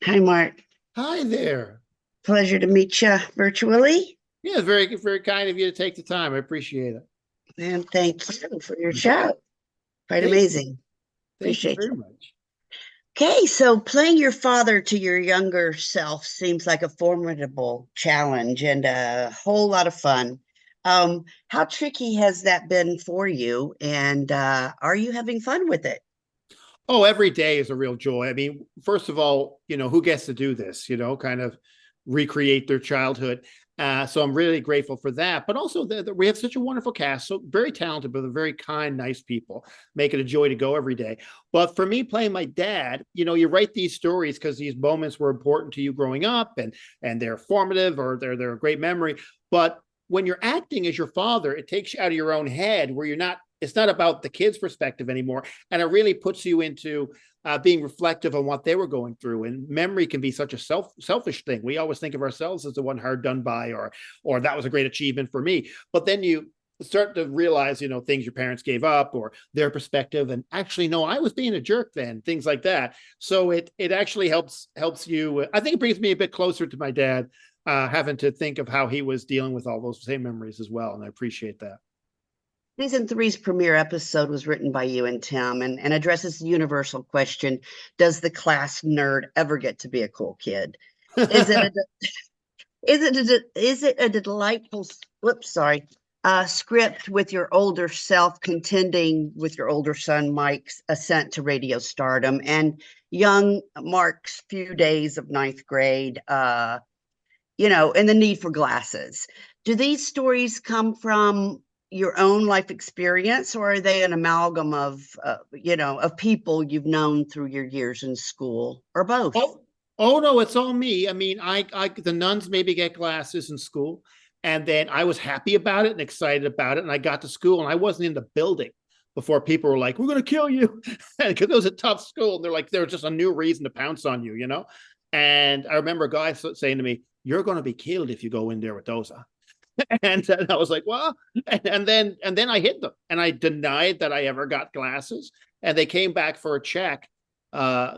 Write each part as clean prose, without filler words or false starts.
Hi, Mark. Hi there. Pleasure to meet you virtually. Yeah, very, very kind of you to take the time. I appreciate it. And thank you for your show. Quite Thank, amazing. thank you Appreciate very you. much. Okay, so playing your father to your younger self seems like a formidable challenge and a whole lot of fun. How tricky has that been for you? And are you having fun with it? Oh, every day is a real joy. I mean, first of all, who gets to do this, kind of recreate their childhood. So I'm really grateful for that. But also, we have such a wonderful cast, so very talented, but they're very kind, nice people. Make it a joy to go every day. But for me, playing my dad, you write these stories because these moments were important to you growing up, and they're formative or they're a great memory. But when you're acting as your father, it takes you out of your own head where you're not. It's not about the kid's perspective anymore, and it really puts you into being reflective on what they were going through. And memory can be such a selfish thing. We always think of ourselves as the one hard done by, or that was a great achievement for me. But then you start to realize, things your parents gave up or their perspective, and actually, no, I was being a jerk then, things like that. So it actually helps you. I think it brings me a bit closer to my dad, having to think of how he was dealing with all those same memories as well, and I appreciate that. Season three's premiere episode was written by you and Tim and addresses the universal question: does the class nerd ever get to be a cool kid? Is it a is it a delightful whoops sorry script with your older self contending with your older son Mike's ascent to radio stardom and young Mark's few days of ninth grade, and the need for glasses? Do these stories come from your own life experience, or are they an amalgam of people you've known through your years in school, or both? Oh, oh no, it's all me. I mean, the nuns maybe get glasses in school, and then I was happy about it and excited about it, and I got to school and I wasn't in the building before people were like, "We're going to kill you," because it was a tough school. And they're like, there was just a new reason to pounce on you. And I remember a guy saying to me, "You're going to be killed if you go in there with those on." And I was like, well, and then I hid them and I denied that I ever got glasses. And they came back for a check.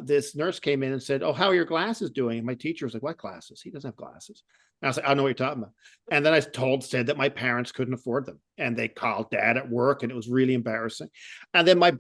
This nurse came in and said, "Oh, how are your glasses doing?" And my teacher was like, "What glasses? He doesn't have glasses." And I was like, "I don't know what you're talking about." And then I said that my parents couldn't afford them, and they called dad at work, and it was really embarrassing. And then my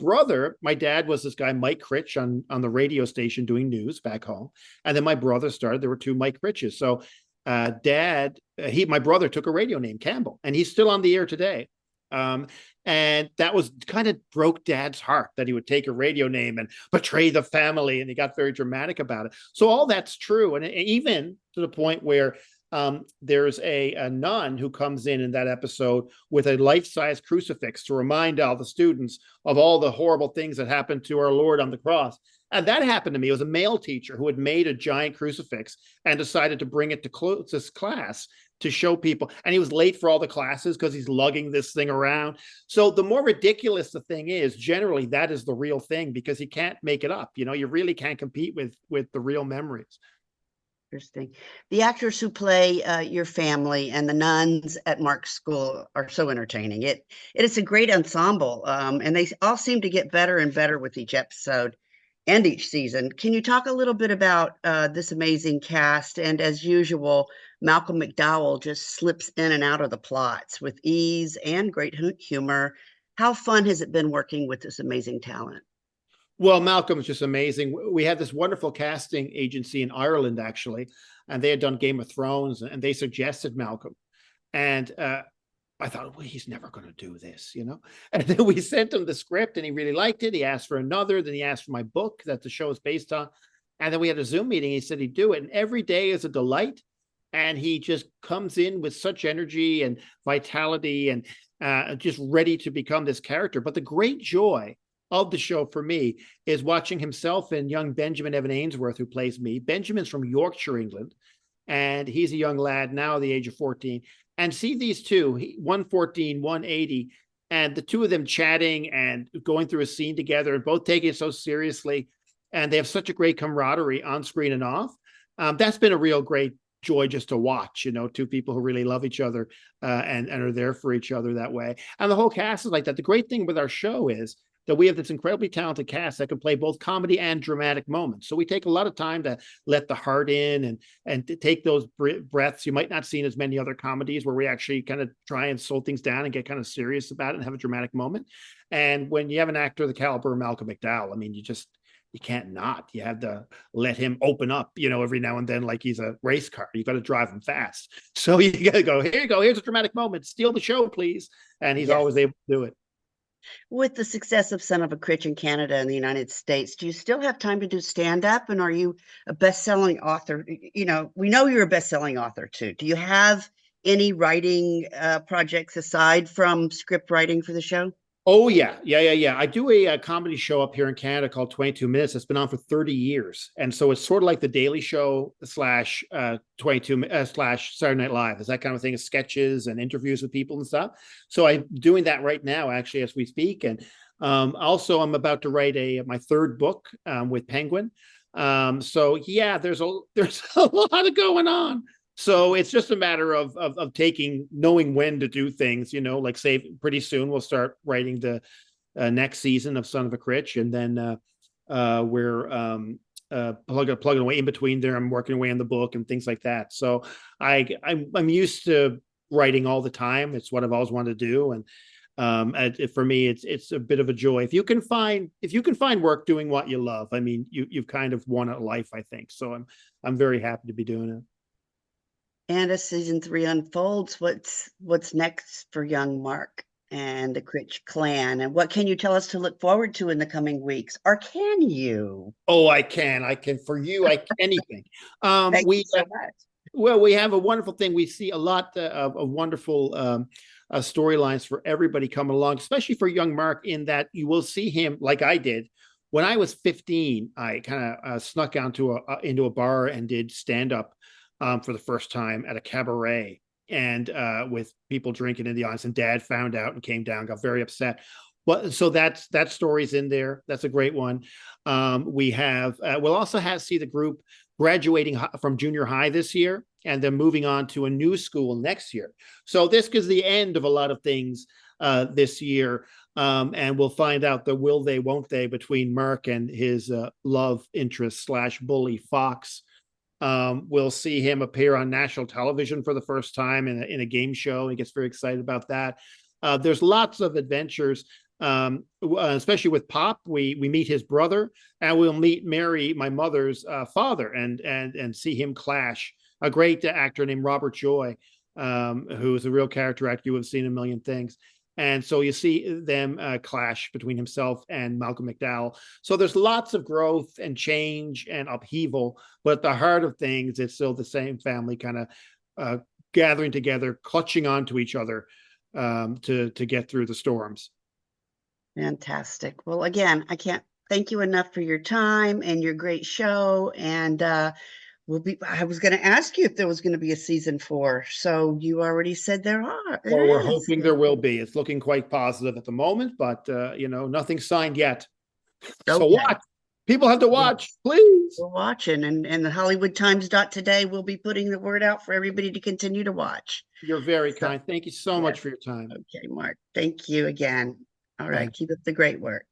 dad was this guy Mike Critch on the radio station doing news back home, and then my brother started. There were two Mike Critches, so my brother took a radio name, Campbell, and he's still on the air today. Um, and that was kind of broke dad's heart that he would take a radio name and betray the family. And he got very dramatic about it. So all that's true. And even to the point where there's a nun who comes in that episode with a life-size crucifix to remind all the students of all the horrible things that happened to our Lord on the cross. And that happened to me. It was a male teacher who had made a giant crucifix and decided to bring it to this class to show people. And he was late for all the classes because he's lugging this thing around. So the more ridiculous the thing is, generally that is the real thing because you can't make it up. You really can't compete with the real memories. Interesting. The actors who play your family and the nuns at Mark's school are so entertaining. It is a great ensemble, and they all seem to get better and better with each episode and each season. Can you talk a little bit about this amazing cast? And as usual, Malcolm McDowell just slips in and out of the plots with ease and great humor. How fun has it been working with this amazing talent? Well, Malcolm is just amazing. We had this wonderful casting agency in Ireland, actually, and they had done Game of Thrones, and they suggested Malcolm. And I thought, well, he's never going to do this. And then we sent him the script, and he really liked it. He asked for another. Then he asked for my book that the show is based on. And then we had a Zoom meeting. He said he'd do it. And every day is a delight. And he just comes in with such energy and vitality and just ready to become this character. But the great joy of the show for me is watching himself and young Benjamin Evan Ainsworth, who plays me. Benjamin's from Yorkshire, England, and he's a young lad now at the age of 14. And see these two, 114, 180, and the two of them chatting and going through a scene together and both taking it so seriously. And they have such a great camaraderie on screen and off. That's been a real great joy just to watch, two people who really love each other and are there for each other that way. And the whole cast is like that. The great thing with our show is that we have this incredibly talented cast that can play both comedy and dramatic moments. So we take a lot of time to let the heart in and to take those breaths. You might not see in as many other comedies where we actually kind of try and slow things down and get kind of serious about it and have a dramatic moment. And when you have an actor the caliber of Malcolm McDowell, I mean, you can't not. You have to let him open up, every now and then, like he's a race car. You got to drive him fast. So you got to go, here you go. Here's a dramatic moment. Steal the show, please. And he's always able to do it. With the success of Son of a Critch in Canada and the United States, do you still have time to do stand-up? And are you a best-selling author? We know you're a best-selling author too. Do you have any writing projects aside from script writing for the show? Oh, yeah. I do a comedy show up here in Canada called 22 Minutes. It's been on for 30 years. And so it's sort of like the Daily Show slash 22 slash Saturday Night Live. It's that kind of thing, of sketches and interviews with people and stuff. So I'm doing that right now, actually, as we speak. And also I'm about to write my third book with Penguin. So yeah, there's a lot going on. So it's just a matter of knowing when to do things, like say pretty soon we'll start writing the next season of Son of a Critch, and then we're plugging away in between there. I'm working away on the book and things like that. So I'm used to writing all the time. It's what I've always wanted to do, and for me, it's a bit of a joy. If you can find work doing what you love, I mean, you've kind of won at life, I think. So I'm very happy to be doing it. And as season 3 unfolds, what's next for young Mark and the Critch clan? And what can you tell us to look forward to in the coming weeks? Or can you? Oh, I can. For you, anything. Thank you so much. Well, we have a wonderful thing. We see a lot of wonderful storylines for everybody coming along, especially for young Mark, in that you will see him like I did. When I was 15, I kind of snuck into a bar and did stand-up for the first time at a cabaret, and with people drinking in the audience, and Dad found out and came down, got very upset. But so that story's in there. That's a great one. We'll also see the group graduating from junior high this year, and then moving on to a new school next year. So this is the end of a lot of things this year. And we'll find out the will they, won't they between Mark and his love interest / bully Fox. We'll see him appear on national television for the first time in a game show. He gets very excited about that. There's lots of adventures, especially with Pop. We meet his brother, and we'll meet Mary, my mother's father, and see him clash. A great actor named Robert Joy, who is a real character actor you have seen in a million things. And so you see them clash between himself and Malcolm McDowell. So there's lots of growth and change and upheaval, but at the heart of things, it's still the same family kind of gathering together, clutching onto each other to get through the storms. Fantastic. Well, again, I can't thank you enough for your time and your great show. And I was going to ask you if there was going to be a season 4. So you already said there are. Well, we're hoping there will be. It's looking quite positive at the moment, but nothing's signed yet. So watch. People have to watch, please. We're watching, and the HollywoodTimes.today will be putting the word out for everybody to continue to watch. You're very kind. Thank you so much for your time. Okay, Mark. Thank you again. All right. Keep up the great work.